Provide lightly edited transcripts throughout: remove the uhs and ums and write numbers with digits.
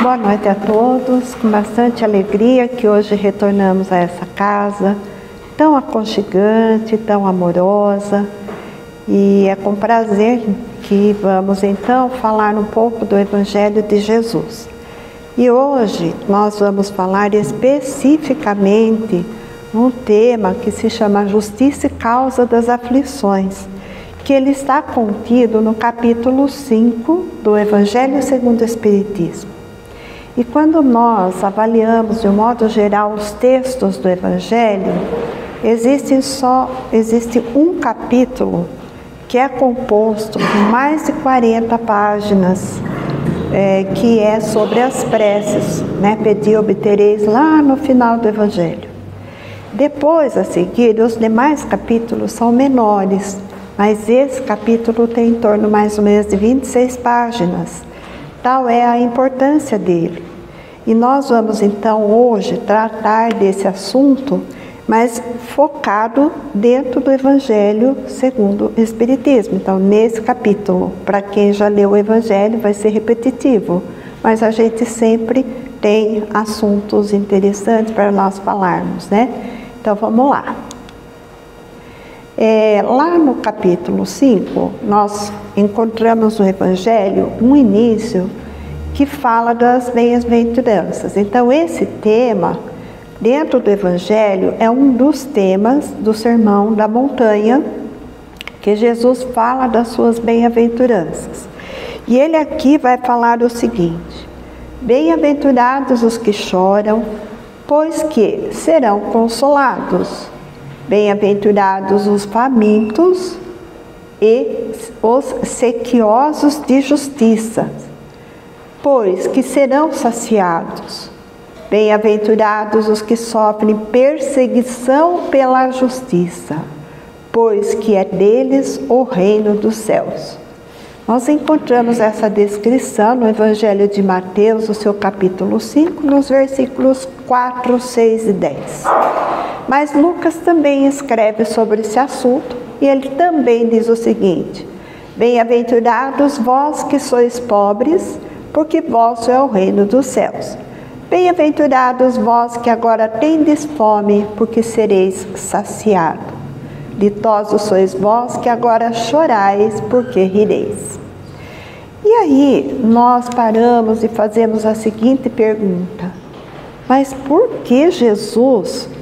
Boa noite a todos, com bastante alegria que hoje retornamos a essa casa tão aconchegante, tão amorosa, e é com prazer que vamos então falar um pouco do Evangelho de Jesus. E hoje nós vamos falar especificamente um tema que se chama Justiça e Causa das Aflições, que ele está contido no capítulo 5 do Evangelho segundo o Espiritismo. E quando nós avaliamos de um modo geral os textos do Evangelho, existe um capítulo que é composto por mais de 40 páginas, que é sobre as preces, Pedi e obtereis, lá no final do Evangelho. Depois, a seguir, os demais capítulos são menores, mas esse capítulo tem em torno mais ou menos de 26 páginas. Tal é a importância dele. E nós vamos então hoje tratar desse assunto, mas focado dentro do Evangelho segundo o Espiritismo. Então, nesse capítulo, para quem já leu o Evangelho, vai ser repetitivo, mas a gente sempre tem assuntos interessantes para nós falarmos, Então, vamos lá. Lá no capítulo 5, nós encontramos no Evangelho um início que fala das bem-aventuranças. Então, esse tema, dentro do Evangelho, é um dos temas do Sermão da Montanha, que Jesus fala das suas bem-aventuranças. E ele aqui vai falar o seguinte: bem-aventurados os que choram, pois que serão consolados. Bem-aventurados os famintos e os sequiosos de justiça, pois que serão saciados. Bem-aventurados os que sofrem perseguição pela justiça, pois que é deles o reino dos céus. Nós encontramos essa descrição no Evangelho de Mateus, no seu capítulo 5, nos versículos 4, 6 e 10. Mas Lucas também escreve sobre esse assunto e ele também diz o seguinte: bem-aventurados vós que sois pobres, porque vosso é o reino dos céus. Bem-aventurados vós que agora tendes fome, porque sereis saciados. Ditosos sois vós que agora chorais, porque rireis. E aí nós paramos e fazemos a seguinte pergunta: mas por que Jesus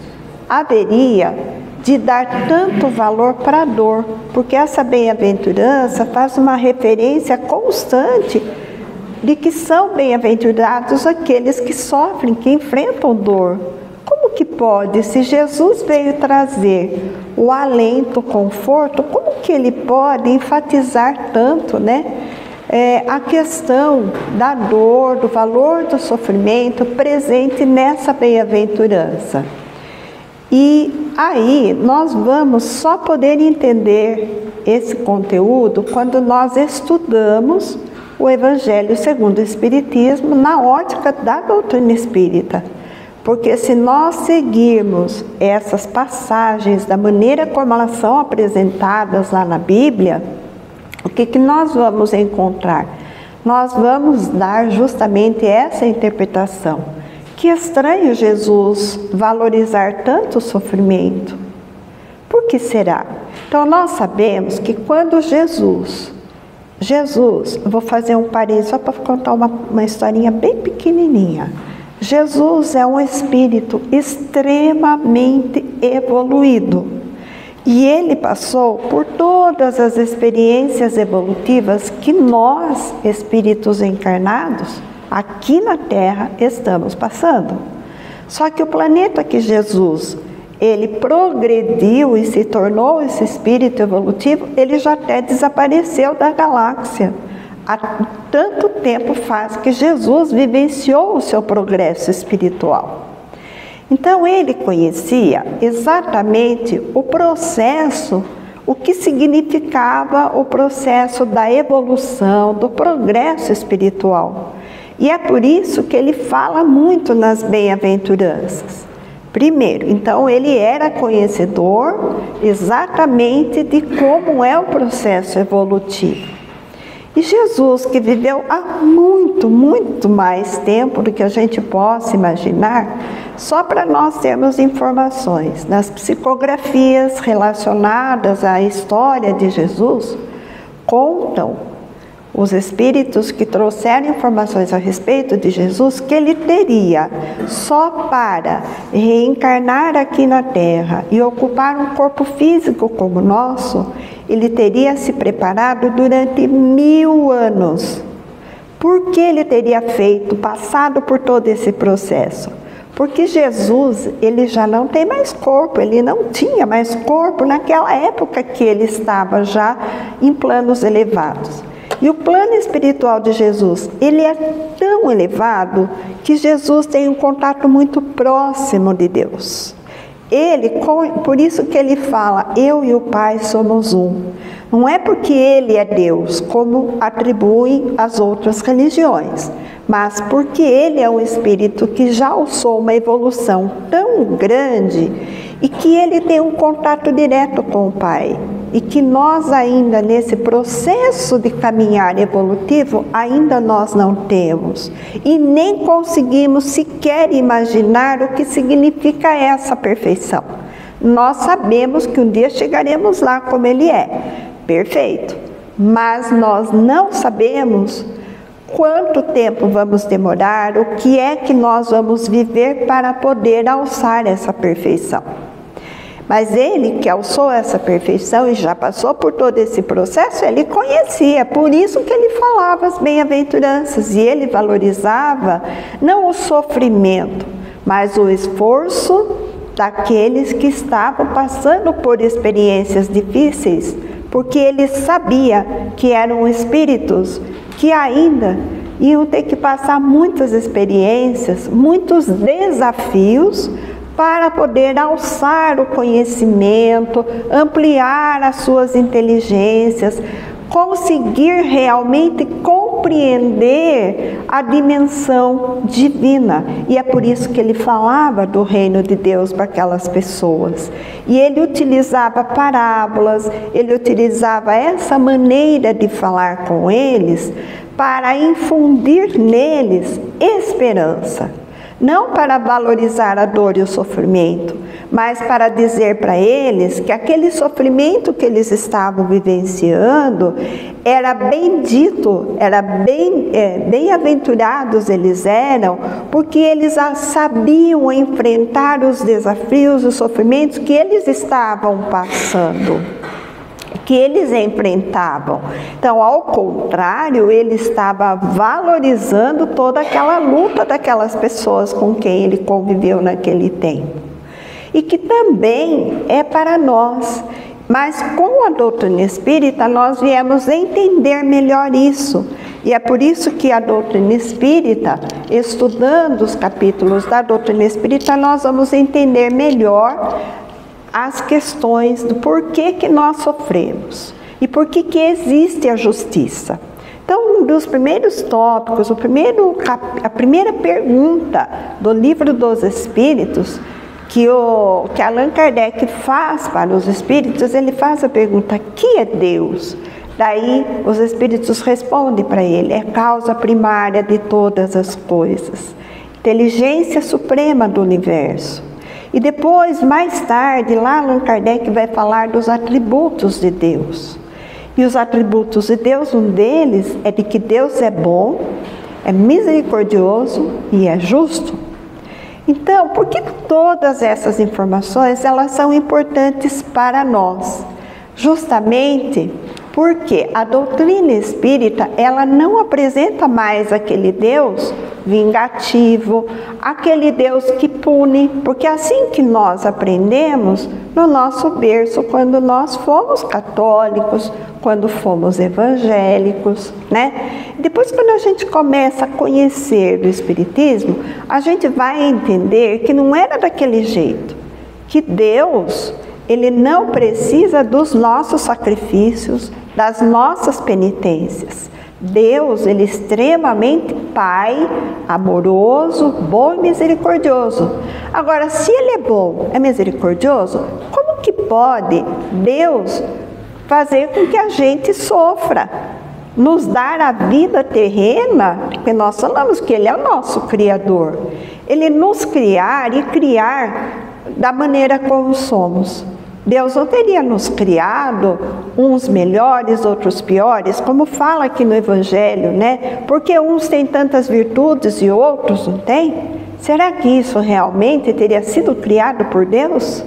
haveria de dar tanto valor para a dor? Porque essa bem-aventurança faz uma referência constante de que são bem-aventurados aqueles que sofrem, que enfrentam dor. Como que pode, se Jesus veio trazer o alento, o conforto, como que ele pode enfatizar tanto, a questão da dor, do valor do sofrimento presente nessa bem-aventurança? E aí nós vamos só poder entender esse conteúdo quando nós estudamos o Evangelho segundo o Espiritismo na ótica da doutrina espírita. Porque se nós seguirmos essas passagens da maneira como elas são apresentadas lá na Bíblia, o que nós vamos encontrar? Nós vamos dar justamente essa interpretação. Que estranho Jesus valorizar tanto o sofrimento. Por que será? Então nós sabemos que quando Jesus, vou fazer um parênteses só para contar uma historinha bem pequenininha. Jesus é um espírito extremamente evoluído e ele passou por todas as experiências evolutivas que nós, espíritos encarnados, aqui na Terra, estamos passando. Só que o planeta que Jesus ele progrediu e se tornou esse espírito evolutivo, ele já até desapareceu da galáxia. Há tanto tempo faz que Jesus vivenciou o seu progresso espiritual. Então ele conhecia exatamente o processo, o que significava o processo da evolução, do progresso espiritual. E é por isso que ele fala muito nas bem-aventuranças. Primeiro, então ele era conhecedor exatamente de como é o processo evolutivo. E Jesus, que viveu há muito, muito mais tempo do que a gente possa imaginar, só para nós termos informações, nas psicografias relacionadas à história de Jesus, contam os espíritos que trouxeram informações a respeito de Jesus, que ele teria, só para reencarnar aqui na Terra e ocupar um corpo físico como o nosso, ele teria se preparado durante 1000 anos. Por que ele teria passado por todo esse processo? Porque Jesus, ele já não tem mais corpo, ele não tinha mais corpo naquela época que ele estava já em planos elevados. E o plano espiritual de Jesus, ele é tão elevado que Jesus tem um contato muito próximo de Deus. Por isso que ele fala, eu e o Pai somos um. Não é porque ele é Deus, como atribuem as outras religiões, mas porque ele é um espírito que já alçou uma evolução tão grande e que ele tem um contato direto com o Pai. E que nós ainda, nesse processo de caminhar evolutivo, ainda nós não temos. E nem conseguimos sequer imaginar o que significa essa perfeição. Nós sabemos que um dia chegaremos lá como ele é, perfeito. Mas nós não sabemos quanto tempo vamos demorar, o que é que nós vamos viver para poder alçar essa perfeição. Mas ele que alçou essa perfeição e já passou por todo esse processo, ele conhecia, por isso que ele falava as bem-aventuranças, e ele valorizava não o sofrimento, mas o esforço daqueles que estavam passando por experiências difíceis, porque ele sabia que eram espíritos que ainda iam ter que passar muitas experiências, muitos desafios, para poder alçar o conhecimento, ampliar as suas inteligências, conseguir realmente compreender a dimensão divina. E é por isso que ele falava do reino de Deus para aquelas pessoas. E ele utilizava parábolas, ele utilizava essa maneira de falar com eles para infundir neles esperança. Não para valorizar a dor e o sofrimento, mas para dizer para eles que aquele sofrimento que eles estavam vivenciando era bendito, era bem-aventurados eles eram, porque eles sabiam enfrentar os desafios, os sofrimentos que eles estavam passando, que eles enfrentavam. Então, ao contrário, ele estava valorizando toda aquela luta daquelas pessoas com quem ele conviveu naquele tempo. E que também é para nós. Mas com a doutrina espírita, nós viemos entender melhor isso. E é por isso que a doutrina espírita, estudando os capítulos da doutrina espírita, nós vamos entender melhor as questões do porquê que nós sofremos e por que existe a justiça. Então, um dos primeiros tópicos, a primeira pergunta do Livro dos Espíritos, que Allan Kardec faz para os espíritos, ele faz a pergunta, que é Deus? Daí os espíritos respondem para ele, é causa primária de todas as coisas, inteligência suprema do universo. E depois, mais tarde, lá Allan Kardec vai falar dos atributos de Deus. E os atributos de Deus, um deles é de que Deus é bom, é misericordioso e é justo. Então, por que todas essas informações elas são importantes para nós? Justamente porque a doutrina espírita ela não apresenta mais aquele Deus vingativo, aquele Deus que pune, porque assim que nós aprendemos no nosso berço, quando nós fomos católicos, quando fomos evangélicos, né? Depois, quando a gente começa a conhecer o Espiritismo, a gente vai entender que não era daquele jeito, que Deus, ele não precisa dos nossos sacrifícios, das nossas penitências. Deus, ele é extremamente Pai, amoroso, bom e misericordioso. Agora, se ele é bom, é misericordioso, como que pode Deus fazer com que a gente sofra? nos dar a vida terrena, porque nós falamos que Ele é o nosso Criador. Ele nos criar e criar da maneira como somos. Deus não teria nos criado uns melhores, outros piores, como fala aqui no Evangelho, né? Porque uns têm tantas virtudes e outros não têm. Será que isso realmente teria sido criado por Deus?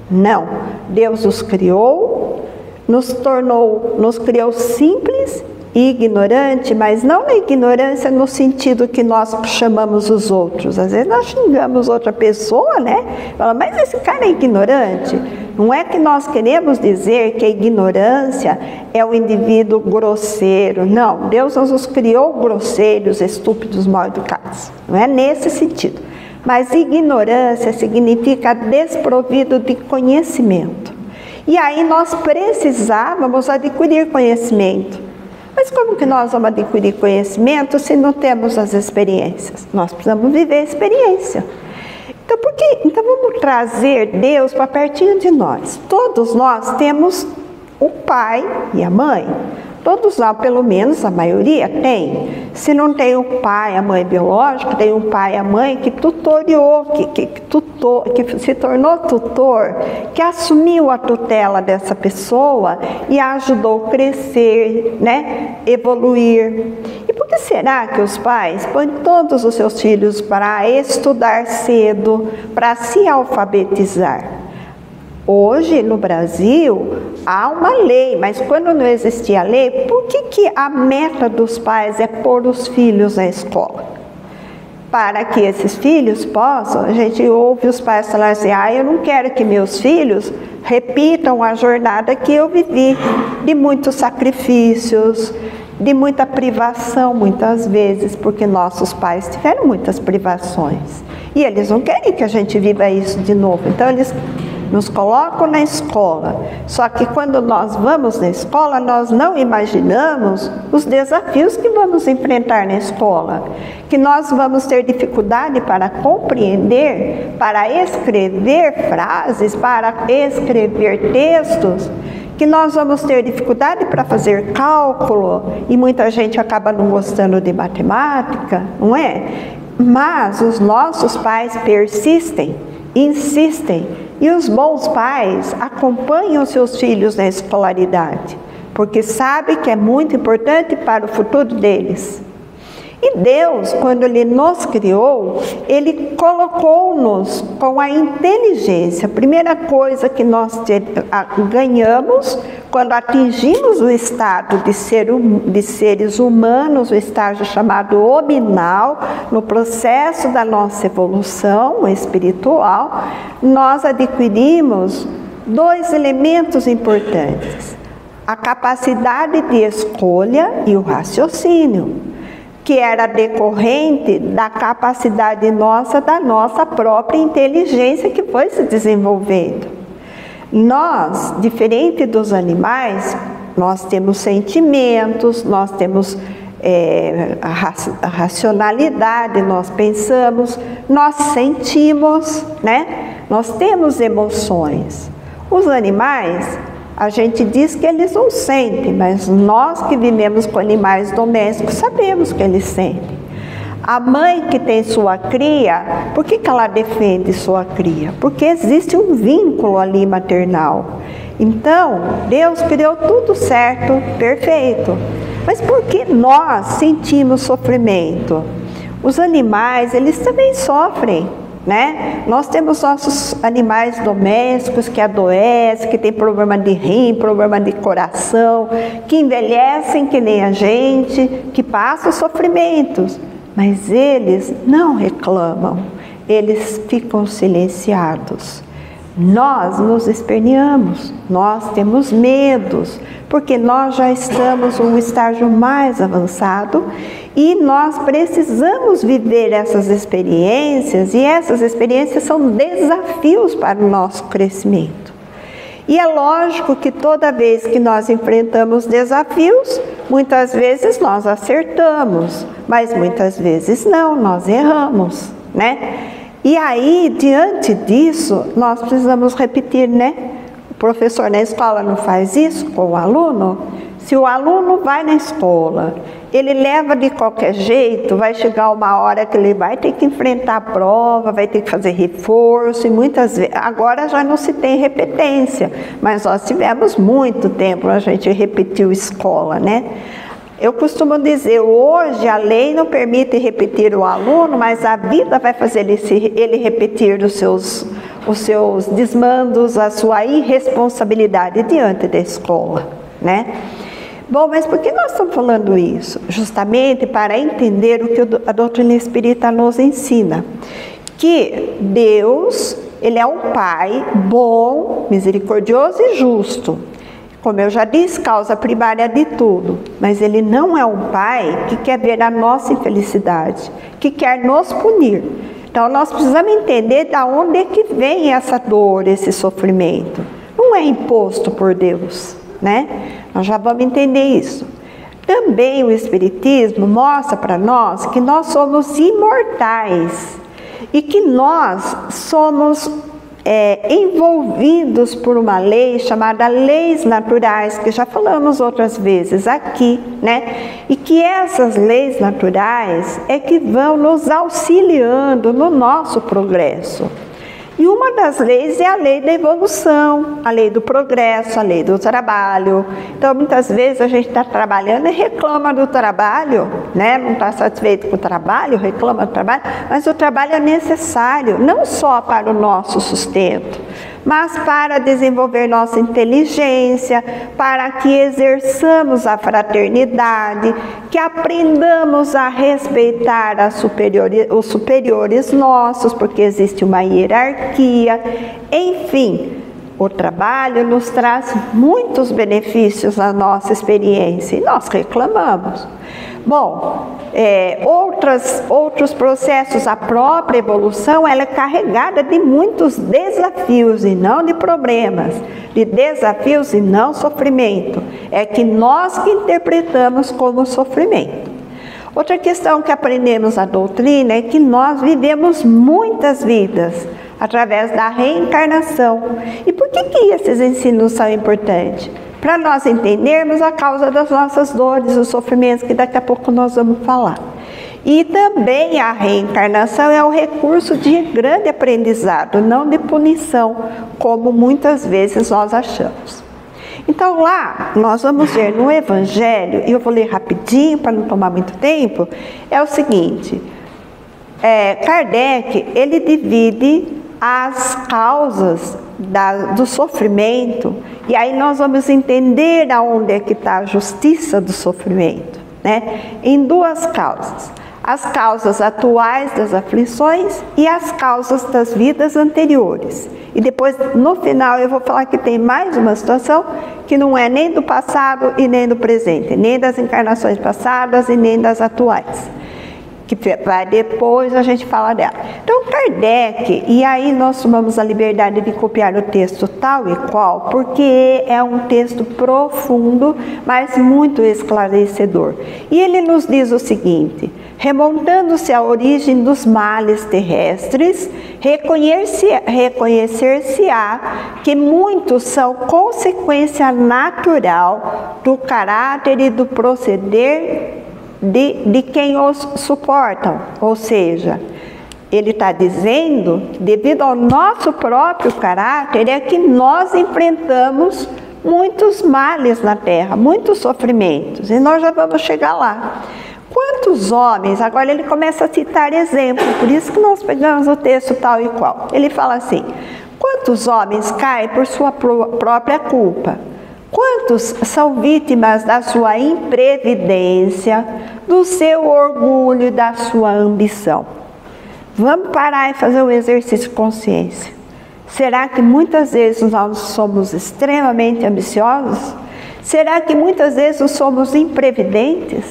Não. Deus os criou, nos criou simples e ignorante, mas não na ignorância no sentido que nós chamamos os outros. Às vezes nós xingamos outra pessoa, né? Fala, mas esse cara é ignorante. Não é que nós queremos dizer que a ignorância é o indivíduo grosseiro. Não, Deus nos criou grosseiros, estúpidos, mal educados. Não é nesse sentido. Mas ignorância significa desprovido de conhecimento. E aí nós precisávamos adquirir conhecimento. Mas como que nós vamos adquirir conhecimento se não temos as experiências? Nós precisamos viver a experiência. Então vamos trazer Deus para pertinho de nós. Todos nós temos o pai e a mãe. Todos nós, pelo menos a maioria, tem. Se não tem o pai, a mãe biológica, tem um pai e a mãe que tutoriou, que se tornou tutor, que assumiu a tutela dessa pessoa e a ajudou a crescer, né? Evoluir. E por que será que os pais põem todos os seus filhos para estudar cedo, para se alfabetizar? Hoje, no Brasil, há uma lei, mas quando não existia lei, por que a meta dos pais é pôr os filhos na escola? Para que esses filhos possam, a gente ouve os pais falar assim, eu não quero que meus filhos repitam a jornada que eu vivi, de muitos sacrifícios, de muita privação muitas vezes, porque nossos pais tiveram muitas privações. E eles não querem que a gente viva isso de novo, então eles nos colocam na escola. Só que quando nós vamos na escola, nós não imaginamos os desafios que vamos enfrentar na escola. Que nós vamos ter dificuldade para compreender, para escrever frases, para escrever textos. Que nós vamos ter dificuldade para fazer cálculo. E muita gente acaba não gostando de matemática, não é? Mas os nossos pais persistem, insistem. E os bons pais acompanham seus filhos na escolaridade, porque sabem que é muito importante para o futuro deles. E Deus, quando Ele nos criou, Ele colocou-nos com a inteligência. A primeira coisa que nós ganhamos quando atingimos o estado de seres humanos, o estágio chamado hominal, no processo da nossa evolução espiritual, nós adquirimos dois elementos importantes: a capacidade de escolha e o raciocínio, que era decorrente da capacidade nossa, da nossa própria inteligência que foi se desenvolvendo. Nós, diferente dos animais, nós temos sentimentos, nós temos a racionalidade, nós pensamos, nós sentimos, né? Nós temos emoções. Os animais, a gente diz que eles não sentem, mas nós que vivemos com animais domésticos sabemos que eles sentem. A mãe que tem sua cria, por que ela defende sua cria? Porque existe um vínculo ali maternal. Então, Deus criou tudo certo, perfeito. Mas por que nós sentimos sofrimento? Os animais, eles também sofrem, né? Nós temos nossos animais domésticos que adoecem, que tem problema de rim, problema de coração, que envelhecem que nem a gente, que passam sofrimentos. Mas eles não reclamam, eles ficam silenciados. Nós nos esperneamos, nós temos medos, porque nós já estamos num estágio mais avançado e nós precisamos viver essas experiências, e essas experiências são desafios para o nosso crescimento. E é lógico que toda vez que nós enfrentamos desafios, muitas vezes nós acertamos, mas muitas vezes não, nós erramos, né? E aí, diante disso, nós precisamos repetir, né? O professor na escola não faz isso com o aluno. Se o aluno vai na escola, ele leva de qualquer jeito, vai chegar uma hora que ele vai ter que enfrentar a prova, vai ter que fazer reforço, e muitas vezes, agora já não se tem repetência, mas nós tivemos muito tempo, a gente repetiu escola, né? Eu costumo dizer, hoje a lei não permite repetir o aluno, mas a vida vai fazer ele repetir os seus desmandos, a sua irresponsabilidade diante da escola, né? Bom, mas por que nós estamos falando isso? Justamente para entender o que a doutrina espírita nos ensina. Que Deus, Ele é um Pai bom, misericordioso e justo. Como eu já disse, causa primária de tudo. Mas Ele não é um Pai que quer ver a nossa infelicidade, que quer nos punir. Então nós precisamos entender de onde é que vem essa dor, esse sofrimento. Não é imposto por Deus, né? Nós já vamos entender isso. Também o Espiritismo mostra para nós que nós somos imortais e que nós somos envolvidos por uma lei chamada leis naturais, que já falamos outras vezes aqui, né? E que essas leis naturais é que vão nos auxiliando no nosso progresso. E uma das leis é a lei da evolução, a lei do progresso, a lei do trabalho. Então, muitas vezes a gente está trabalhando e reclama do trabalho, né? Não está satisfeito com o trabalho, reclama do trabalho, mas o trabalho é necessário, não só para o nosso sustento, mas para desenvolver nossa inteligência, para que exerçamos a fraternidade, que aprendamos a respeitar os superiores nossos, porque existe uma hierarquia. Enfim, o trabalho nos traz muitos benefícios na nossa experiência e nós reclamamos. Bom, outros processos, a própria evolução, ela é carregada de muitos desafios e não de problemas, de desafios e não sofrimento. É que nós que interpretamos como sofrimento. Outra questão que aprendemos na doutrina é que nós vivemos muitas vidas através da reencarnação. E por que esses ensinos são importantes? Para nós entendermos a causa das nossas dores, os sofrimentos, que daqui a pouco nós vamos falar. E também a reencarnação é um recurso de grande aprendizado, não de punição, como muitas vezes nós achamos. Então lá, nós vamos ver no Evangelho, e eu vou ler rapidinho para não tomar muito tempo, é o seguinte, Kardec, ele divide as causas do sofrimento, e aí nós vamos entender aonde é que está a justiça do sofrimento, né? Em duas causas. As causas atuais das aflições e as causas das vidas anteriores. E depois, no final, eu vou falar que tem mais uma situação que não é nem do passado e nem do presente, nem das encarnações passadas e nem das atuais, que vai depois a gente fala dela. Então, Kardec, e aí nós tomamos a liberdade de copiar o texto tal e qual, porque é um texto profundo, mas muito esclarecedor. E ele nos diz o seguinte: remontando-se à origem dos males terrestres, reconhecer-se-á que muitos são consequência natural do caráter e do proceder de quem os suportam. Ou seja, ele está dizendo que devido ao nosso próprio caráter é que nós enfrentamos muitos males na Terra, muitos sofrimentos, e nós já vamos chegar lá. Quantos homens, agora ele começa a citar exemplos, por isso que nós pegamos o texto tal e qual. Ele fala assim: quantos homens caem por sua própria culpa? Quantos são vítimas da sua imprevidência, do seu orgulho e da sua ambição? Vamos parar e fazer um exercício de consciência. Será que muitas vezes nós somos extremamente ambiciosos? Será que muitas vezes nós somos imprevidentes?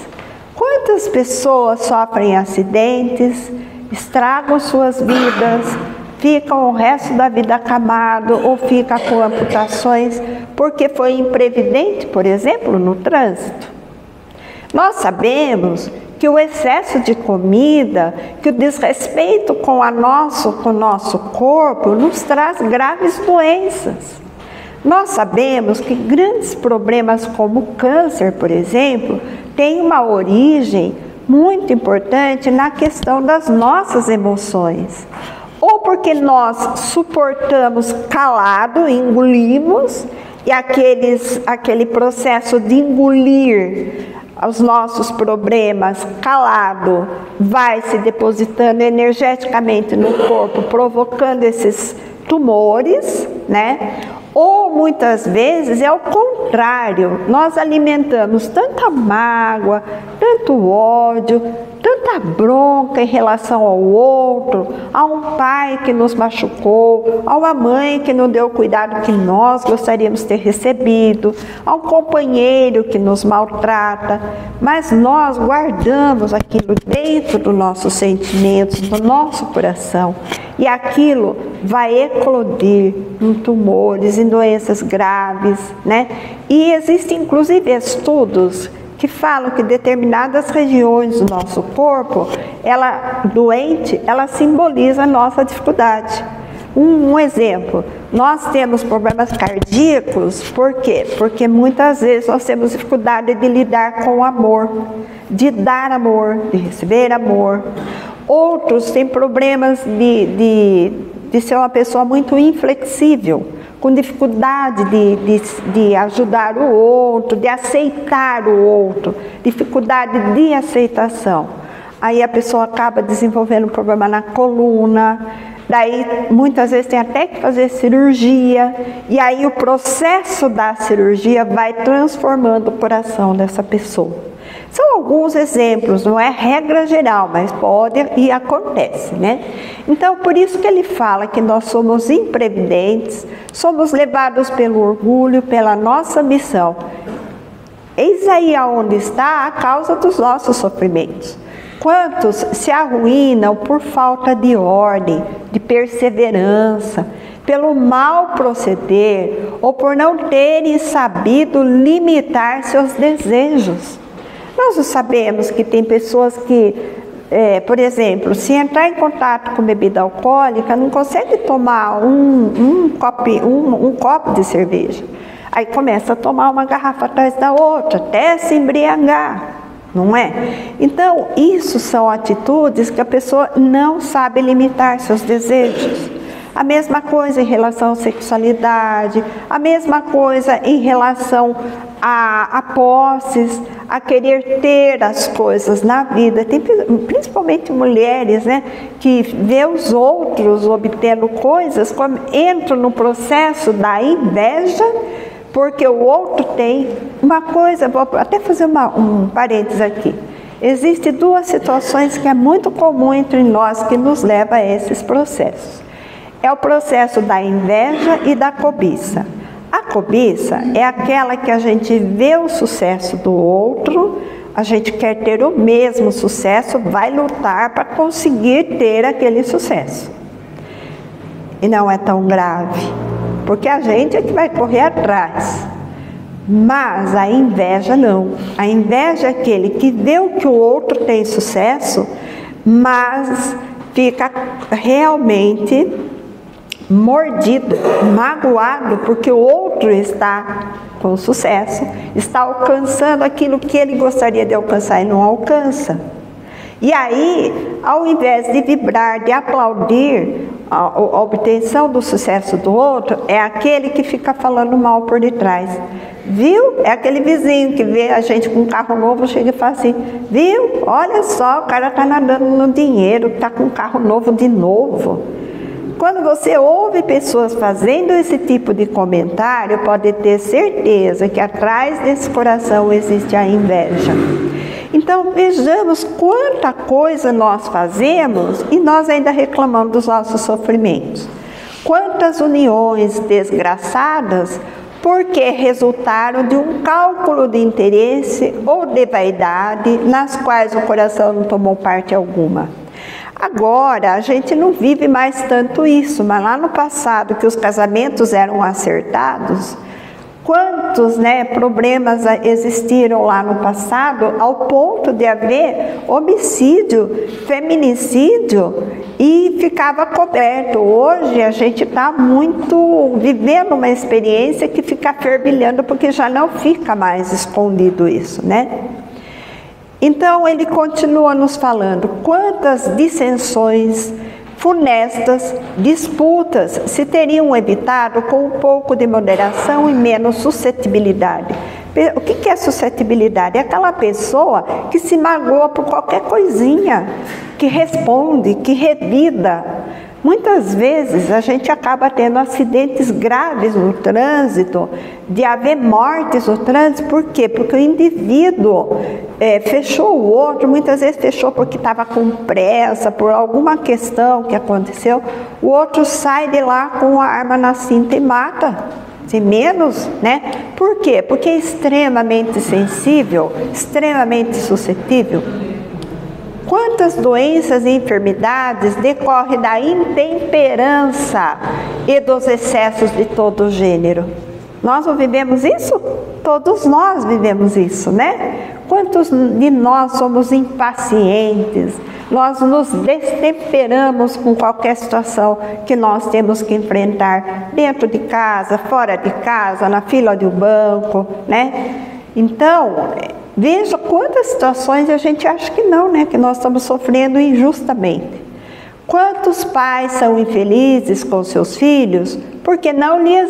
Quantas pessoas sofrem acidentes, estragam suas vidas, ficam o resto da vida acamado ou fica com amputações porque foi imprevidente, por exemplo, no trânsito? Nós sabemos que o excesso de comida, que o desrespeito com o nosso corpo nos traz graves doenças. Nós sabemos que grandes problemas como o câncer, por exemplo, têm uma origem muito importante na questão das nossas emoções. Ou porque nós suportamos calado, engolimos, e aquele processo de engolir os nossos problemas calado vai se depositando energeticamente no corpo, provocando esses tumores, né? Ou muitas vezes é o contrário, nós alimentamos tanta mágoa, tanto ódio, tanta bronca em relação ao outro, a um pai que nos machucou, a uma mãe que não deu o cuidado que nós gostaríamos de ter recebido, a um companheiro que nos maltrata, mas nós guardamos aquilo dentro dos nossos sentimentos, do nosso coração, e aquilo vai eclodir em tumores, em doenças graves, né? E existem inclusive estudos que falam que determinadas regiões do nosso corpo, ela simboliza a nossa dificuldade. Um exemplo, nós temos problemas cardíacos, por quê? Porque muitas vezes nós temos dificuldade de lidar com o amor, de dar amor, de receber amor. Outros têm problemas de ser uma pessoa muito inflexível, com dificuldade de ajudar o outro, de aceitar o outro, dificuldade de aceitação. Aí a pessoa acaba desenvolvendo um problema na coluna, daí muitas vezes tem até que fazer cirurgia, e aí o processo da cirurgia vai transformando o coração dessa pessoa. São alguns exemplos, não é regra geral, mas pode e acontece, né? Então, por isso que ele fala que nós somos imprevidentes, somos levados pelo orgulho, pela nossa ambição. Eis aí aonde está a causa dos nossos sofrimentos. Quantos se arruinam por falta de ordem, de perseverança, pelo mal proceder ou por não terem sabido limitar seus desejos. Nós sabemos que tem pessoas que, por exemplo, se entrar em contato com bebida alcoólica, não consegue tomar um copo de cerveja. Aí começa a tomar uma garrafa atrás da outra, até se embriagar, não é? Então, isso são atitudes que a pessoa não sabe limitar seus desejos. A mesma coisa em relação à sexualidade, a mesma coisa em relação a posses, a querer ter as coisas na vida. Tem principalmente mulheres, né, que vê os outros obtendo coisas, entram no processo da inveja, porque o outro tem uma coisa. Vou até fazer um parênteses aqui. Existem duas situações que é muito comum entre nós que nos leva a esses processos. É o processo da inveja e da cobiça. A cobiça é aquela que a gente vê o sucesso do outro, a gente quer ter o mesmo sucesso, vai lutar para conseguir ter aquele sucesso. E não é tão grave, porque a gente é que vai correr atrás. Mas a inveja não. A inveja é aquele que vê o que o outro tem sucesso, mas fica realmente mordido, magoado, porque o outro está com sucesso, está alcançando aquilo que ele gostaria de alcançar e não alcança. E aí, ao invés de vibrar, de aplaudir a obtenção do sucesso do outro, é aquele que fica falando mal por detrás. Viu? É aquele vizinho que vê a gente com um carro novo, chega e fala assim: viu? Olha só, o cara está nadando no dinheiro, está com um carro novo de novo. Quando você ouve pessoas fazendo esse tipo de comentário, pode ter certeza que atrás desse coração existe a inveja. Então vejamos quanta coisa nós fazemos e nós ainda reclamamos dos nossos sofrimentos. Quantas uniões desgraçadas porque resultaram de um cálculo de interesse ou de vaidade nas quais o coração não tomou parte alguma. Agora, a gente não vive mais tanto isso, mas lá no passado, que os casamentos eram acertados, Quantos, né, problemas existiram lá no passado ao ponto de haver homicídio, feminicídio e ficava coberto. Hoje a gente está vivendo uma experiência que fica fervilhando porque já não fica mais escondido isso, né? Então ele continua nos falando quantas dissensões funestas, disputas se teriam evitado com um pouco de moderação e menos suscetibilidade. O que é suscetibilidade? É aquela pessoa que se magoa por qualquer coisinha, que responde, que revida. Muitas vezes a gente acaba tendo acidentes graves no trânsito, de haver mortes no trânsito, por quê? Porque o indivíduo fechou o outro, muitas vezes fechou porque estava com pressa, por alguma questão que aconteceu, o outro sai de lá com a arma na cinta e mata, sem menos, né? Por quê? Porque é extremamente sensível, extremamente suscetível. Quantas doenças e enfermidades decorrem da intemperança e dos excessos de todo gênero? Nós não vivemos isso? Todos nós vivemos isso, né? Quantos de nós somos impacientes? Nós nos destemperamos com qualquer situação que nós temos que enfrentar dentro de casa, fora de casa, na fila de um banco, né? Então, veja quantas situações a gente acha que não, né? Que nós estamos sofrendo injustamente. Quantos pais são infelizes com seus filhos porque não lhes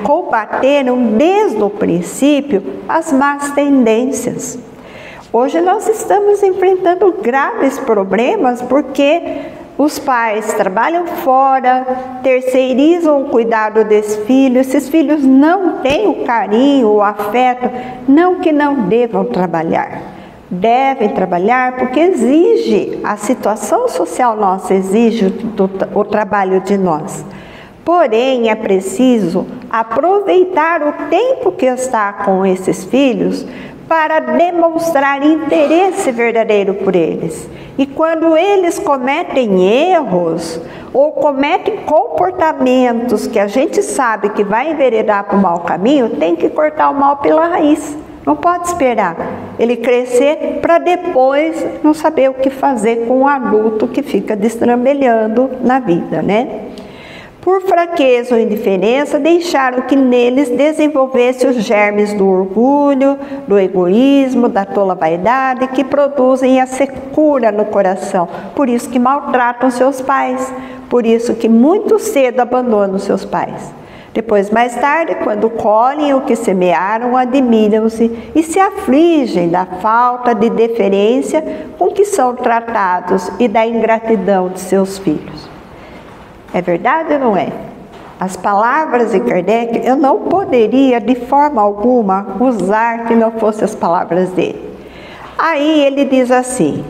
combateram desde o princípio as más tendências. Hoje nós estamos enfrentando graves problemas porque os pais trabalham fora, terceirizam o cuidado desses filhos, esses filhos não têm o carinho, o afeto, não que não devam trabalhar. Devem trabalhar porque exige, a situação social nossa exige o trabalho de nós. Porém, é preciso aproveitar o tempo que está com esses filhos para demonstrar interesse verdadeiro por eles. E quando eles cometem erros ou cometem comportamentos que a gente sabe que vai enveredar para o mau caminho, tem que cortar o mal pela raiz. Não pode esperar ele crescer para depois não saber o que fazer com um adulto que fica destrambelhando na vida, né? Por fraqueza ou indiferença, deixaram que neles desenvolvesse os germes do orgulho, do egoísmo, da tola vaidade, que produzem a secura no coração. Por isso que maltratam seus pais, por isso que muito cedo abandonam seus pais. Depois, mais tarde, quando colhem o que semearam, admiram-se e se afligem da falta de deferência com que são tratados e da ingratidão de seus filhos. É verdade ou não é? As palavras de Kardec eu não poderia de forma alguma usar que não fossem as palavras dele. Aí ele diz assim: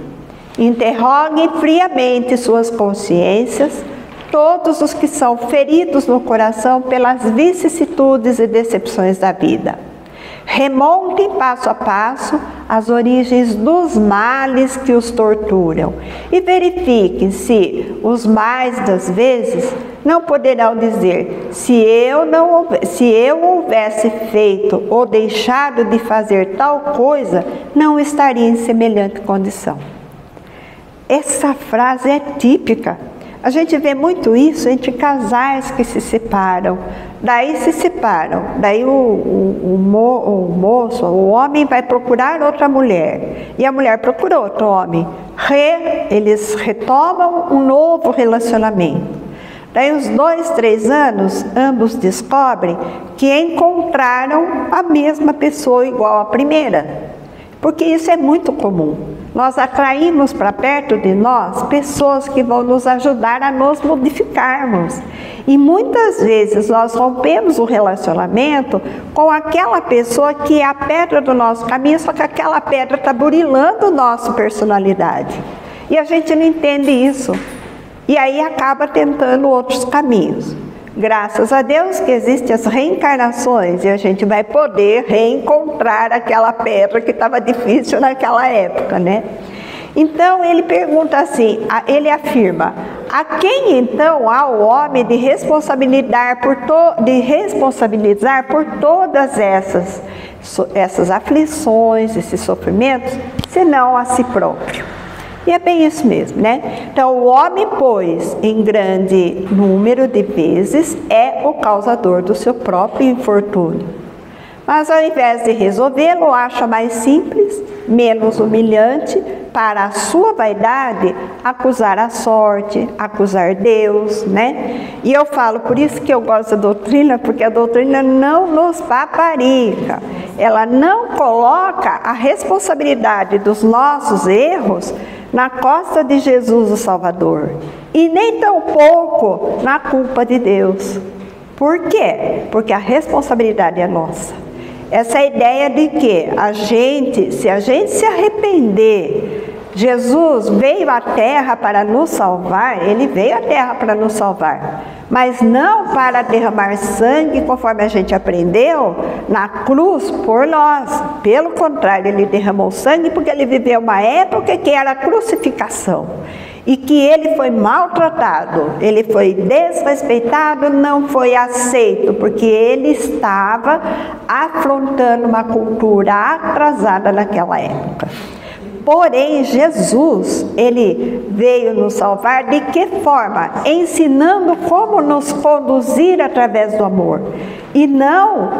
interroguem friamente suas consciências, todos os que são feridos no coração pelas vicissitudes e decepções da vida. Remontem passo a passo as origens dos males que os torturam e verifiquem se, os mais das vezes, não poderão dizer: se eu houvesse feito ou deixado de fazer tal coisa, não estaria em semelhante condição. Essa frase é típica. A gente vê muito isso entre casais que se separam. Daí se separam, daí o moço, o homem vai procurar outra mulher e a mulher procura outro homem. Eles retomam um novo relacionamento. Daí uns 2, 3 anos, ambos descobrem que encontraram a mesma pessoa igual à primeira. Porque isso é muito comum. Nós atraímos para perto de nós pessoas que vão nos ajudar a nos modificarmos. E muitas vezes nós rompemos o relacionamento com aquela pessoa que é a pedra do nosso caminho, só que aquela pedra está burilando a nossa personalidade. E a gente não entende isso. E aí acaba tentando outros caminhos. Graças a Deus que existem as reencarnações e a gente vai poder reencontrar aquela pedra que estava difícil naquela época, né? Então ele pergunta assim, ele afirma: A quem então há o homem de responsabilizar por todas essas aflições, esses sofrimentos, senão a si próprio? E é bem isso mesmo, né? Então, o homem, pois, em grande número de vezes, é o causador do seu próprio infortúnio. Mas, ao invés de resolvê-lo, acha mais simples, menos humilhante, para a sua vaidade, acusar a sorte, acusar Deus, né? E eu falo, por isso que eu gosto da doutrina, porque a doutrina não nos paparica. Ela não coloca a responsabilidade dos nossos erros na costa de Jesus, o Salvador, e nem tampouco na culpa de Deus. Por quê? Porque a responsabilidade é nossa. Essa ideia de que se a gente se arrepender, Jesus veio à terra para nos salvar, ele veio à terra para nos salvar, mas não para derramar sangue, conforme a gente aprendeu, na cruz por nós. Pelo contrário, ele derramou sangue porque ele viveu uma época que era a crucificação. E que ele foi maltratado, ele foi desrespeitado, não foi aceito, porque ele estava afrontando uma cultura atrasada naquela época. Porém, Jesus, ele veio nos salvar de que forma? Ensinando como nos conduzir através do amor. E não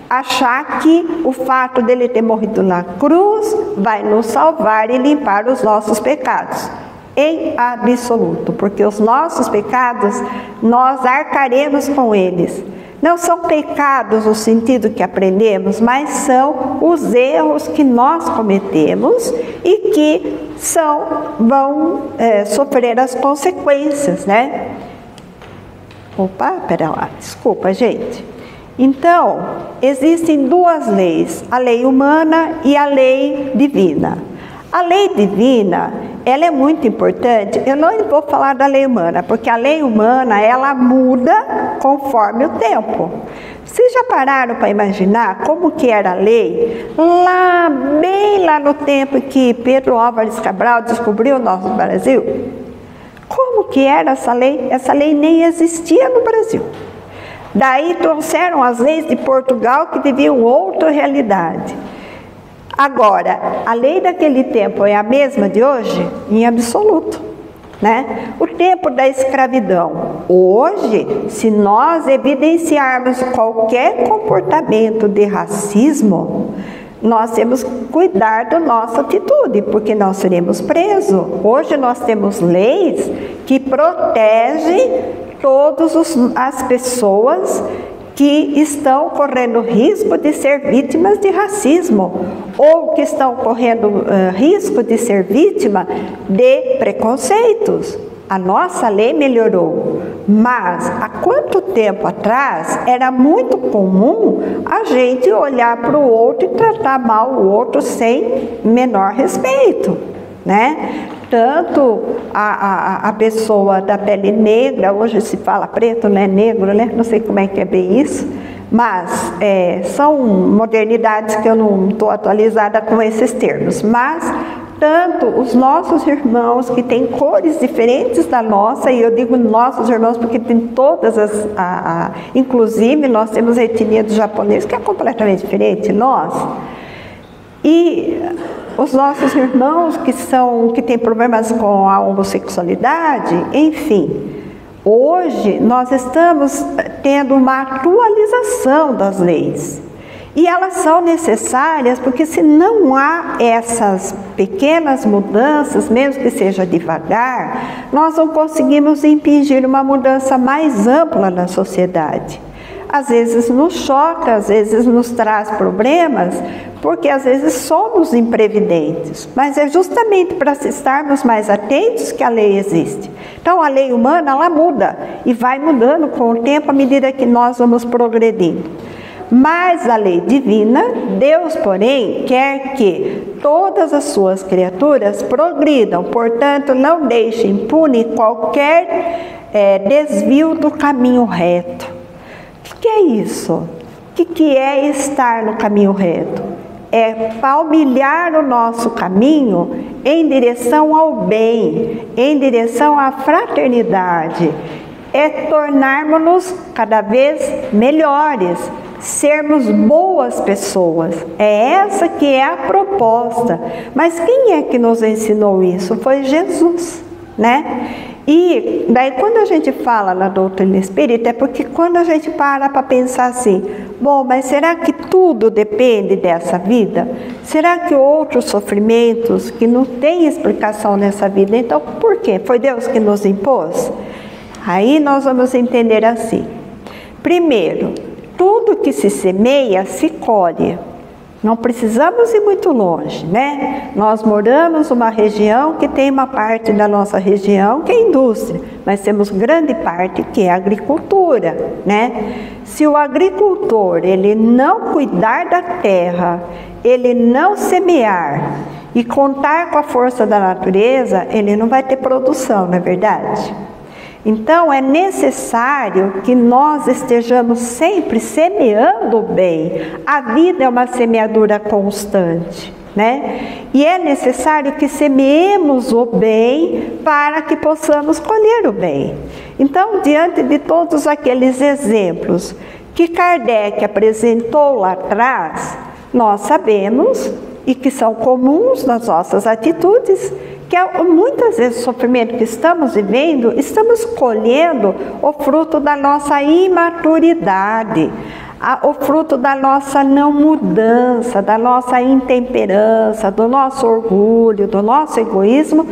achar que o fato dele ter morrido na cruz vai nos salvar e limpar os nossos pecados. Em absoluto, porque os nossos pecados, nós arcaremos com eles. Não são pecados no sentido que aprendemos, mas são os erros que nós cometemos e que vão sofrer as consequências, né? Opa, pera lá, desculpa, gente. Então, existem duas leis, a lei humana e a lei divina. A lei divina, ela é muito importante. Eu não vou falar da lei humana, porque a lei humana, ela muda conforme o tempo. Vocês já pararam para imaginar como que era a lei? Bem lá no tempo que Pedro Álvares Cabral descobriu o nosso Brasil. Como que era essa lei? Essa lei nem existia no Brasil. Daí trouxeram as leis de Portugal que viviam outra realidade. Agora, a lei daquele tempo é a mesma de hoje? Em absoluto, né? O tempo da escravidão. Hoje, se nós evidenciarmos qualquer comportamento de racismo, nós temos que cuidar da nossa atitude, porque nós seremos presos. Hoje nós temos leis que protegem todas as pessoas que estão correndo risco de ser vítimas de racismo ou que estão correndo risco de ser vítima de preconceitos. A nossa lei melhorou, mas há quanto tempo atrás era muito comum a gente olhar para o outro e tratar mal o outro sem menor respeito, né? Tanto a pessoa da pele negra, hoje se fala preto, né? Negro, né? Não sei como é que é bem isso, mas são modernidades que eu não estou atualizada com esses termos, mas tanto os nossos irmãos que têm cores diferentes da nossa, e eu digo nossos irmãos porque tem todas inclusive nós temos a etnia dos japoneses que é completamente diferente de nós, e os nossos irmãos que têm problemas com a homossexualidade, enfim. Hoje nós estamos tendo uma atualização das leis. E elas são necessárias porque se não há essas pequenas mudanças, mesmo que seja devagar, nós não conseguimos impingir uma mudança mais ampla na sociedade. Às vezes nos choca, às vezes nos traz problemas, porque às vezes somos imprevidentes. Mas é justamente para estarmos mais atentos que a lei existe. Então a lei humana, ela muda e vai mudando com o tempo à medida que nós vamos progredindo. Mas a lei divina, Deus, porém, quer que todas as suas criaturas progridam, portanto, não deixe impune qualquer desvio do caminho reto. O que é isso? O que é estar no caminho reto? é palmilhar o nosso caminho em direção ao bem, em direção à fraternidade, é tornarmos-nos cada vez melhores, sermos boas pessoas. É essa que é a proposta. Mas quem é que nos ensinou isso? Foi Jesus, né? E daí quando a gente fala na doutrina espírita, é porque quando a gente para pensar assim, bom, mas será que tudo depende dessa vida? Será que outros sofrimentos que não têm explicação nessa vida, então por quê? Foi Deus que nos impôs? Aí nós vamos entender assim. Primeiro, tudo que se semeia se colhe. Não precisamos ir muito longe, né? Nós moramos numa região que tem uma parte da nossa região que é indústria, mas temos grande parte que é agricultura, né? Se o agricultor, ele não cuidar da terra, ele não semear e contar com a força da natureza, ele não vai ter produção, não é verdade? Então, é necessário que nós estejamos sempre semeando o bem. A vida é uma semeadura constante, né? E é necessário que semeemos o bem para que possamos colher o bem. Então, diante de todos aqueles exemplos que Kardec apresentou lá atrás, nós sabemos, e que são comuns nas nossas atitudes, que muitas vezes o sofrimento que estamos vivendo, estamos colhendo o fruto da nossa imaturidade, o fruto da nossa não mudança, da nossa intemperança, do nosso orgulho, do nosso egoísmo,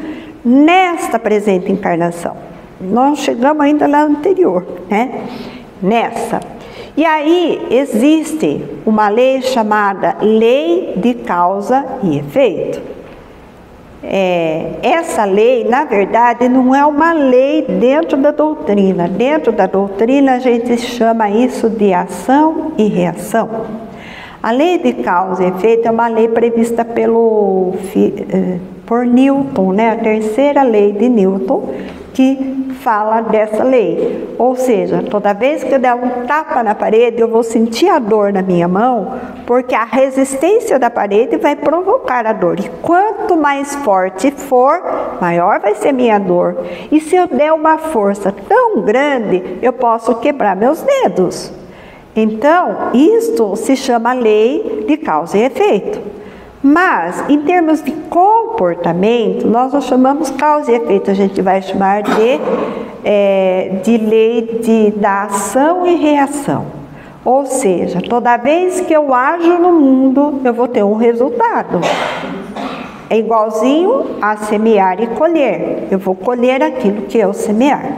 nesta presente encarnação. Não chegamos ainda na anterior, né? Nessa. E aí existe uma lei chamada lei de causa e efeito. Essa lei, na verdade, não é uma lei dentro da doutrina. Dentro da doutrina a gente chama isso de ação e reação. A lei de causa e efeito é uma lei prevista por Newton, né? A terceira lei de Newton, que fala dessa lei. Ou seja, toda vez que eu der um tapa na parede, eu vou sentir a dor na minha mão, porque a resistência da parede vai provocar a dor. E quanto mais forte for, maior vai ser minha dor. E se eu der uma força tão grande, eu posso quebrar meus dedos. Então, isto se chama lei de causa e efeito. Mas, em termos de comportamento, nós não chamamos causa e efeito, a gente vai chamar de lei da ação e reação. Ou seja, toda vez que eu ajo no mundo, eu vou ter um resultado. É igualzinho a semear e colher. Eu vou colher aquilo que eu semear.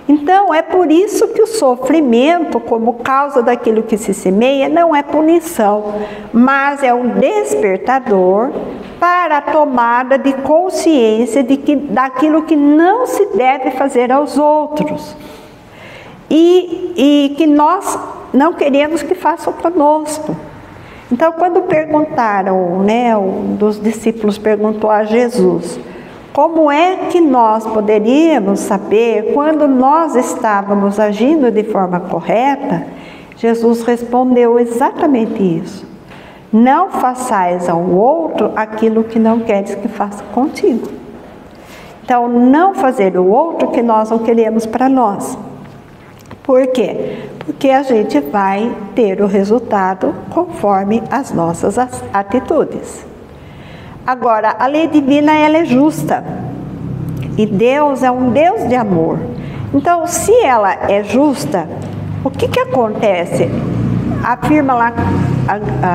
Então, é por isso que o sofrimento, como causa daquilo que se semeia, não é punição, mas é um despertador para a tomada de consciência daquilo que não se deve fazer aos outros e que nós não queremos que façam conosco. Então, quando perguntaram, né, um dos discípulos perguntou a Jesus, como é que nós poderíamos saber quando nós estávamos agindo de forma correta? Jesus respondeu exatamente isso. Não façais ao outro aquilo que não queres que faça contigo. Então, não fazer o outro que nós não queremos para nós. Por quê? Porque a gente vai ter o resultado conforme as nossas atitudes. Agora, a lei divina, ela é justa. E Deus é um Deus de amor. Então, se ela é justa, o que acontece? Afirma lá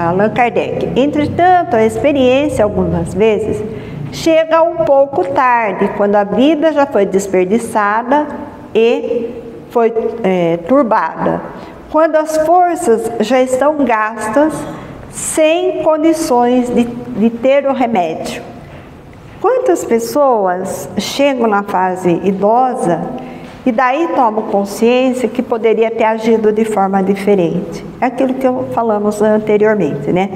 Allan Kardec. Entretanto, a experiência, algumas vezes, chega um pouco tarde, quando a vida já foi desperdiçada e foi turbada. Quando as forças já estão gastas, sem condições de ter o remédio. Quantas pessoas chegam na fase idosa e daí tomam consciência que poderia ter agido de forma diferente? É aquilo que falamos anteriormente, né?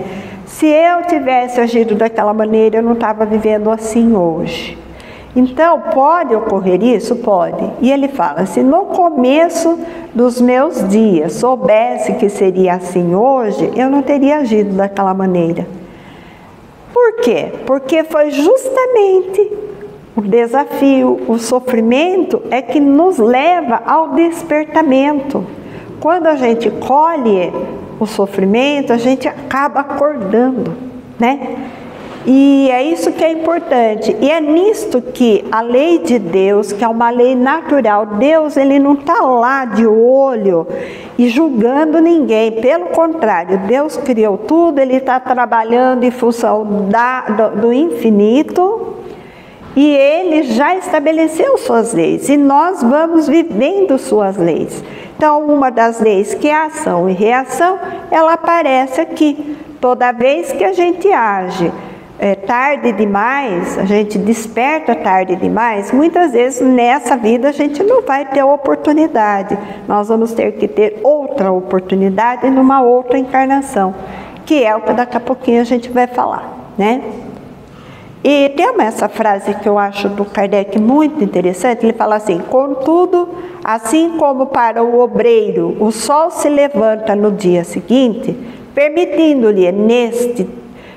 Se eu tivesse agido daquela maneira, eu não estava vivendo assim hoje. Então, pode ocorrer isso? Pode. E ele fala, se no começo dos meus dias soubesse que seria assim hoje, eu não teria agido daquela maneira. Por quê? Porque foi justamente o desafio, o sofrimento é que nos leva ao despertamento. Quando a gente colhe o sofrimento, a gente acaba acordando, né? E é isso que é importante. E é nisto que a lei de Deus, que é uma lei natural, Deus ele não está lá de olho e julgando ninguém. Pelo contrário, Deus criou tudo, ele está trabalhando em função do infinito. E ele já estabeleceu suas leis e nós vamos vivendo suas leis. Então, uma das leis que é ação e reação, ela aparece aqui. Toda vez que a gente age tarde demais, a gente desperta tarde demais, muitas vezes nessa vida a gente não vai ter oportunidade. Nós vamos ter que ter outra oportunidade numa outra encarnação, que é o que daqui a pouquinho a gente vai falar, né? E tem essa frase que eu acho do Kardec muito interessante, ele fala assim: contudo, assim como para o obreiro o sol se levanta no dia seguinte, permitindo-lhe neste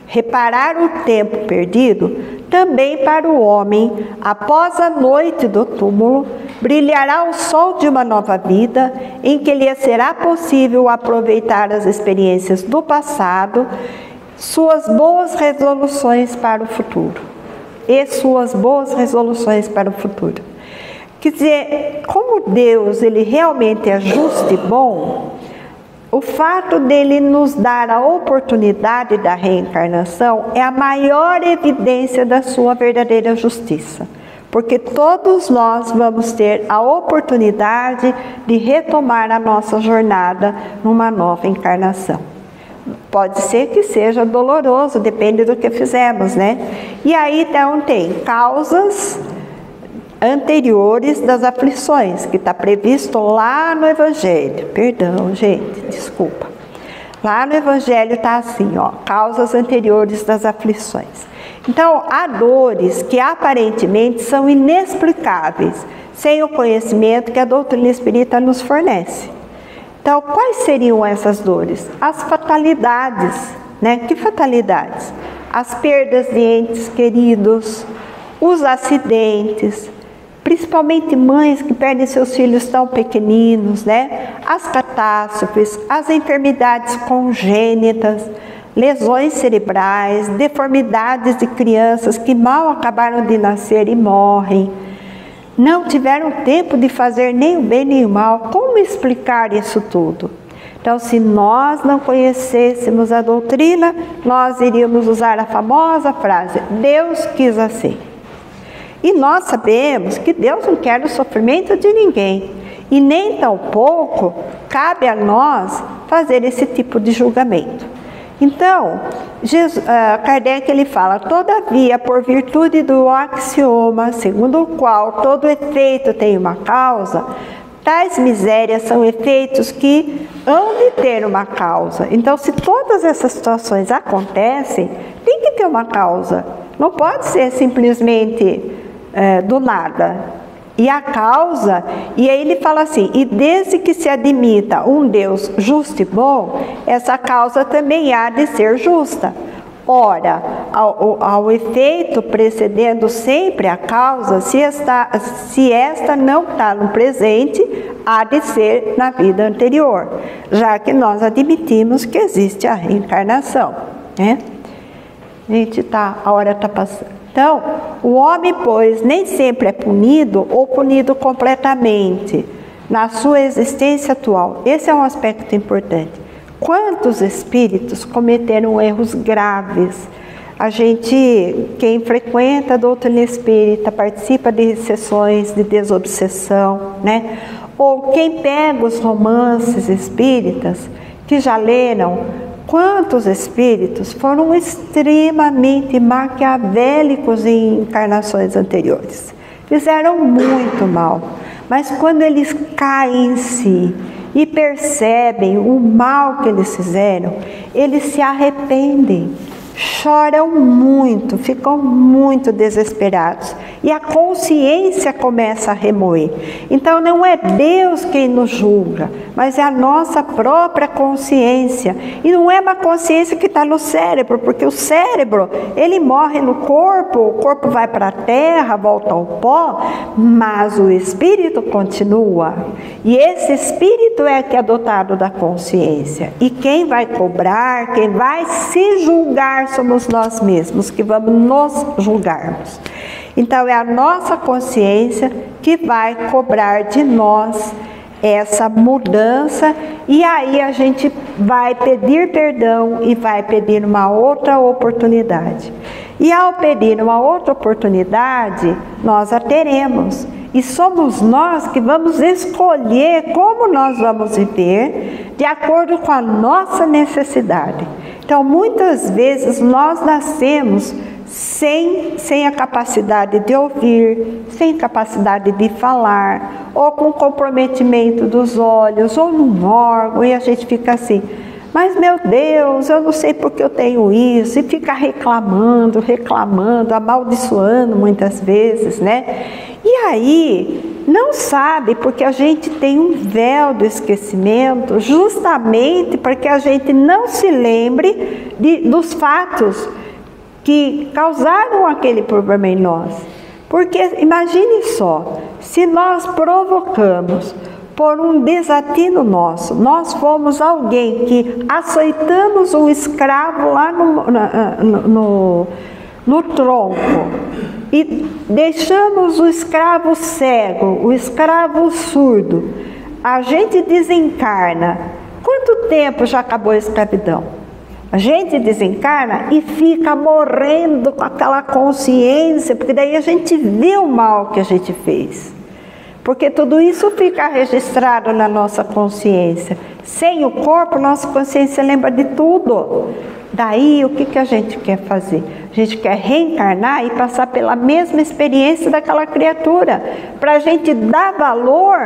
reparar o tempo perdido, também para o homem, após a noite do túmulo, brilhará o sol de uma nova vida, em que lhe será possível aproveitar as experiências do passado, suas boas resoluções para o futuro. E suas boas resoluções para o futuro. Quer dizer, como Deus ele realmente é justo e bom, o fato dele nos dar a oportunidade da reencarnação é a maior evidência da sua verdadeira justiça. Porque todos nós vamos ter a oportunidade de retomar a nossa jornada numa nova encarnação. Pode ser que seja doloroso, depende do que fizemos, né? E aí então tem causas anteriores das aflições, que está previsto lá no Evangelho. Perdão, gente, desculpa. Lá no Evangelho está assim, ó, causas anteriores das aflições. Então, há dores que aparentemente são inexplicáveis, sem o conhecimento que a doutrina espírita nos fornece. Então, quais seriam essas dores? As fatalidades, né? Que fatalidades? As perdas de entes queridos, os acidentes, principalmente mães que perdem seus filhos tão pequeninos, né? As catástrofes, as enfermidades congênitas, lesões cerebrais, deformidades de crianças que mal acabaram de nascer e morrem. Não tiveram tempo de fazer nem o bem nem o mal. Como explicar isso tudo? Então, se nós não conhecêssemos a doutrina, nós iríamos usar a famosa frase: Deus quis assim. E nós sabemos que Deus não quer o sofrimento de ninguém. E nem tampouco cabe a nós fazer esse tipo de julgamento. Então, Kardec ele fala: todavia, por virtude do axioma, segundo o qual todo efeito tem uma causa, tais misérias são efeitos que hão de ter uma causa. Então, se todas essas situações acontecem, tem que ter uma causa. Não pode ser simplesmente do nada. E a causa, e aí ele fala assim: e desde que se admita um Deus justo e bom, essa causa também há de ser justa. Ora, ao efeito precedendo sempre a causa, se esta não está no presente, há de ser na vida anterior, já que nós admitimos que existe a reencarnação, né? Gente, a hora está passando. Então, o homem, pois, nem sempre é punido ou punido completamente na sua existência atual. Esse é um aspecto importante. Quantos espíritos cometeram erros graves? Quem frequenta a doutrina espírita, participa de sessões de desobsessão, né? Ou quem pega os romances espíritas, que já leram, quantos espíritos foram extremamente maquiavélicos em encarnações anteriores? Fizeram muito mal, mas quando eles caem em si e percebem o mal que eles fizeram, eles se arrependem, choram muito, ficam muito desesperados e a consciência começa a remoer. Então não é Deus quem nos julga, mas é a nossa própria consciência. E não é uma consciência que está no cérebro, porque o cérebro, ele morre no corpo, o corpo vai para a terra, volta ao pó, mas o espírito continua. E esse espírito é que é dotado da consciência. E quem vai cobrar, quem vai se julgar somos nós mesmos, que vamos nos julgarmos. Então é a nossa consciência que vai cobrar de nós essa mudança, e aí a gente vai pedir perdão e vai pedir uma outra oportunidade. E ao pedir uma outra oportunidade, nós a teremos. E somos nós que vamos escolher como nós vamos viver de acordo com a nossa necessidade. Então, muitas vezes nós nascemos sem a capacidade de ouvir, sem capacidade de falar, ou com comprometimento dos olhos, ou num órgão, e a gente fica assim, mas meu Deus, eu não sei porque eu tenho isso, e fica reclamando, amaldiçoando muitas vezes, né? E aí, não sabe, porque a gente tem um véu do esquecimento, justamente para que a gente não se lembre dos fatos que causaram aquele problema em nós. Porque imagine só, se nós provocamos por um desatino nosso, nós fomos alguém que açoitamos um escravo lá no tronco e deixamos o escravo cego, o escravo surdo, a gente desencarna. Quanto tempo já acabou a escravidão? A gente desencarna e fica morrendo com aquela consciência, porque daí a gente vê o mal que a gente fez. Porque tudo isso fica registrado na nossa consciência. Sem o corpo, nossa consciência lembra de tudo. Daí, o que a gente quer fazer? A gente quer reencarnar e passar pela mesma experiência daquela criatura, para a gente dar valor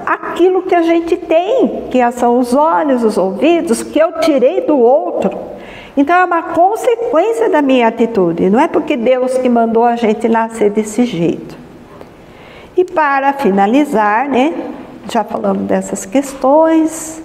àquilo que a gente tem, que são os olhos, os ouvidos, que eu tirei do outro. Então é uma consequência da minha atitude, não é porque Deus que mandou a gente nascer desse jeito. E para finalizar, né, já falamos dessas questões.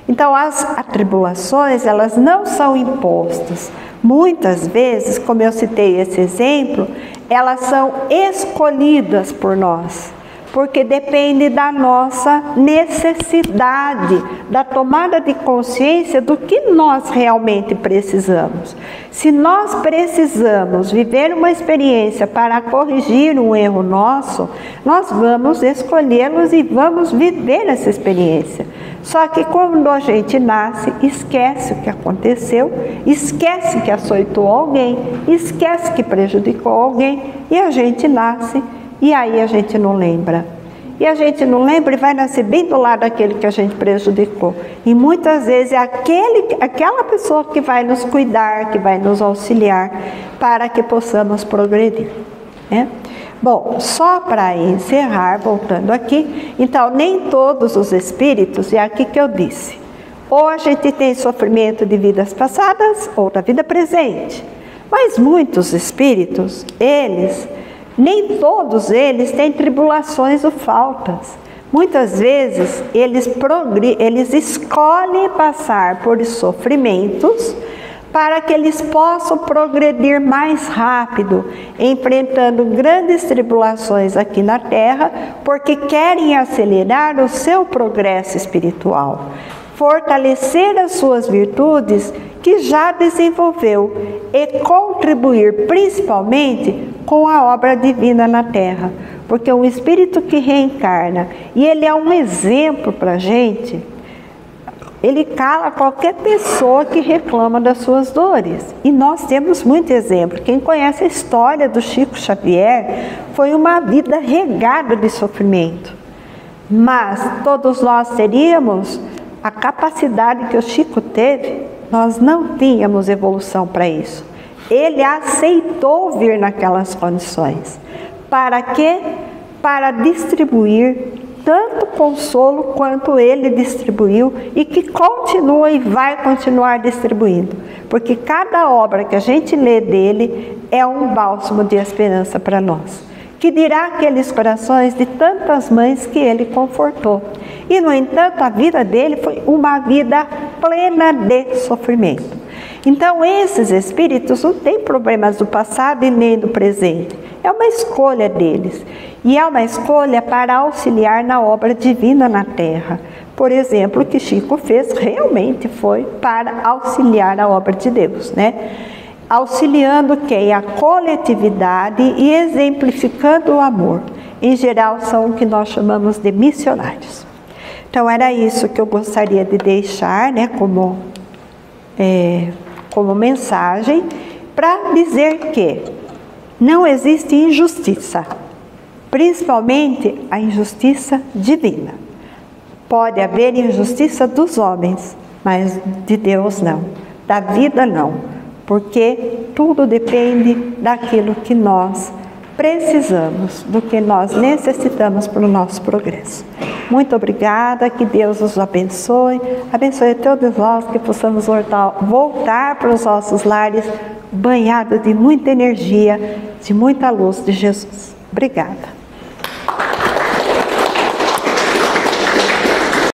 Então as atribulações, elas não são impostas. Muitas vezes, como eu citei esse exemplo, elas são escolhidas por nós, porque depende da nossa necessidade, da tomada de consciência do que nós realmente precisamos. Se nós precisamos viver uma experiência para corrigir um erro nosso, nós vamos escolhê-los e vamos viver essa experiência. Só que quando a gente nasce, esquece o que aconteceu, esquece que açoitou alguém, esquece que prejudicou alguém, e a gente nasce e aí a gente não lembra. E a gente não lembra e vai nascer bem do lado daquele que a gente prejudicou. E muitas vezes é aquela pessoa que vai nos cuidar, que vai nos auxiliar para que possamos progredir, né? Bom, só para encerrar, voltando aqui, então nem todos os espíritos, é aqui que eu disse, ou a gente tem sofrimento de vidas passadas ou da vida presente, mas muitos espíritos, nem todos eles têm tribulações ou faltas. Muitas vezes eles escolhem passar por sofrimentos para que eles possam progredir mais rápido, enfrentando grandes tribulações aqui na Terra, porque querem acelerar o seu progresso espiritual, fortalecer as suas virtudes que já desenvolveu e contribuir principalmente com a obra divina na Terra, porque um espírito que reencarna, e ele é um exemplo para a gente, ele cala qualquer pessoa que reclama das suas dores. E nós temos muito exemplo. Quem conhece a história do Chico Xavier, foi uma vida regada de sofrimento. Mas todos nós teríamos a capacidade que o Chico teve, nós não tínhamos evolução para isso. Ele aceitou vir naquelas condições. Para quê? Para distribuir tanto consolo quanto ele distribuiu e que continua e vai continuar distribuindo. Porque cada obra que a gente lê dele é um bálsamo de esperança para nós. Que dirá aqueles corações de tantas mães que ele confortou? E, no entanto, a vida dele foi uma vida plena de sofrimento. Então, esses espíritos não têm problemas do passado e nem do presente. É uma escolha deles. E é uma escolha para auxiliar na obra divina na Terra. Por exemplo, o que Chico fez realmente foi para auxiliar a obra de Deus, né? Auxiliando quem? A coletividade e exemplificando o amor. Em geral, são o que nós chamamos de missionários. Então, era isso que eu gostaria de deixar, né, como mensagem, para dizer que não existe injustiça, principalmente a injustiça divina. Pode haver injustiça dos homens, mas de Deus não, da vida não. Porque tudo depende daquilo que nós precisamos, do que nós necessitamos para o nosso progresso. Muito obrigada, que Deus os abençoe, abençoe todos nós, que possamos voltar para os nossos lares banhados de muita energia, de muita luz de Jesus. Obrigada.